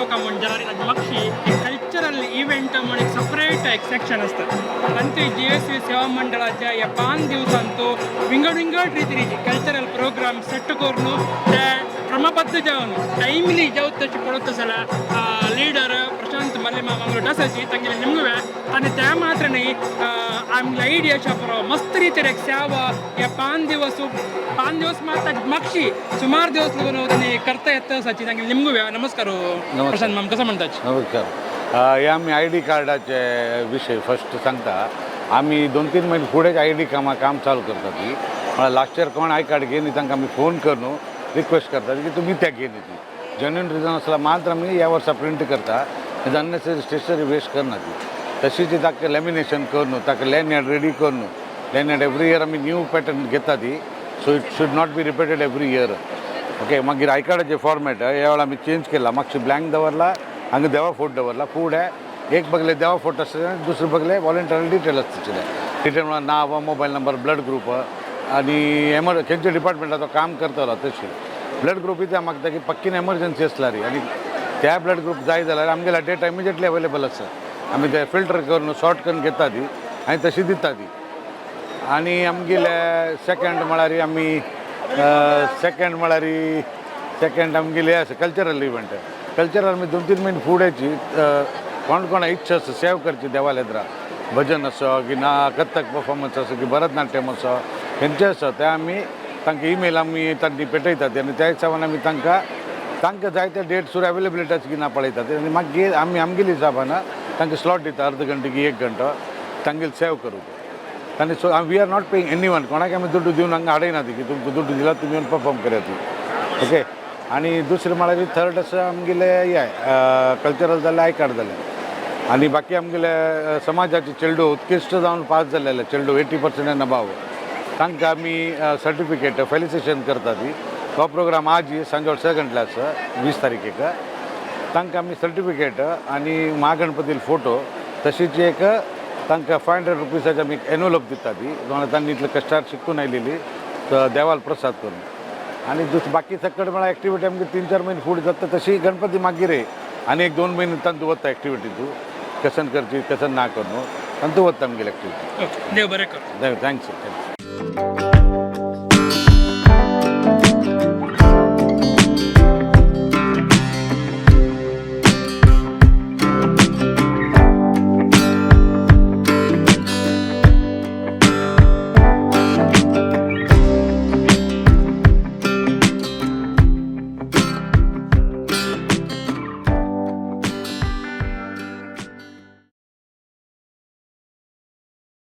का म्हणजे मागशी cultural event म्हणून एक सपरेट एक सेक्शन असतं आणि ते G.S.B सेवा मंडळाच्या या 5 दिवसांतो विंगड विंगड रितीची कल्चरल प्रोग्राम सेट करून त्या क्रमबद्ध जाऊन टाइमली जाऊन तशी पडत असायला ಲೀಡರ್ ಪ್ರಶಾಂತ್ ಮಲ್ಲಿ ಮಂಗಳೂರು ಡಸಜಿ ತಂಗಿಲ ನಿಮಗೂ आणि त्या मात्र नाही आम्ही आयडिया शापर मस्त रीतीने सेवा या 5 दिवस मात्र मागशी सुमार दिवस त्यांनी करता येतं असाची सांगितलं निमगू नमस्कार प्रशांत माम कसं म्हणतात नमस्कार हे आम्ही आय डी कार्डाचे विषय फर्स्ट सांगता आम्ही 2-3 महिने फुडेच आय डी काम चालू करतात की मला लास्ट इयर कोण आय कार्ड घेईन तांकां आम्ही फोन करून रिक्वेस्ट करतात की तुम्ही त्या घेईन ती जेन्युइन रिजन असला मात्र आम्ही या वर्सा प्रिंट करता अननेसरी स्टेशनरी वेस्ट करना ती तशीच ताका लॅमिनेशन करून ताका लॅनयार्ड रेडी करून लॅनयार्ड एवरी इयर आम्ही न्यू पॅटर्न घेता ती so it should not be repeated every year okay मागीर आय कार्डाचे फॉर्मॅट ह्या वेळा आम्ही चेंज केला मागची ब्लँक दवरला हांगा देवा फोट दवरला फुडें एक बगले देवा फोट आसता दुसरे बगले वॉलंटरी डिटेल आसता डिटेल म्हळ्यार नांव मोबायल नंबर ब्लड ग्रुप आणि खंयच्या डिपार्टमेंटाचो काम करतलो तशी ब्लड ग्रुप इतलें मागता की पक्कीन एमर्जन्सी आसला री आनी त्या ब्लड ग्रुप जाय जाल्यार आमगेल्या डेटा इमिजिएटली अवेलेबल आसा आमी ते फिल्टर करून सॉर्ट करून घेता ती आनी तशी दिता ती आनी आमगेले सेकंड म्हळ्यार आमी सेकंड आमगेले आसा कल्चरल इव्हेंट कल्चरल आमी 2-3 महिने फुडेंची कोण इच्छा आसा सेव करची देवाल येद्रा भजन आसो की ना कथक परफॉर्मन्स आसो की भरतनाट्यम आसो खंयचे आसा ते आमी तांकां ईमेल आमी तांणी पेटयतात आनी त्या हिसाबान आमी तांकां जाय त्या डेट्सूर अवेलेबिलिटी आसा की ना पळयतात आनी मागीर आमी आमगेल्या हिसाबान तांकां स्लॉट दिता अर्द घंटे की 1 घंटो तांगेले सेव करूंक आनी so we are not paying anyone कोणाक आमी दुड्डू दिवन हांगा हाडयना ती की तुमकां दुड्डू दिला तुमी येवन परफॉर्म करात ती ओके आनी दुसरें म्हळ्यार थर्ड आसा आमगेले हे कल्चरल जालें आय कार्ड जालें आनी बाकी आमगेले समाजाचे चेडू उत्कृश्ट जावन पास जाल्ले चेडू 80% एंड अबाव तांकां आमी सर्टिफिकेट फेलिसिटेशन करता ती हो प्रोग्राम आज सांजोळ 6 गंटला आसा 20 तारखेक तांकां आमी सर्टिफिकेट आनी महागणपती फोटो तशीच एक तांकां 500 रुपीसाची आमी एनवलप दिता ती तांणी इतले कश्टार शिकून आयलेली देवाल प्रसाद करून आनी बाकी सकट म्हळ्यार एक्टिविटी आमकां 3-4 महिने फुडें जाता तशी गणपती मागीर आनी एक 2 महिने तांतू वता एक्टिविटी तूं कसन करची कसन ना करून तांतू वता आमगेली एक्टिविटी देव बरें कर थँक्स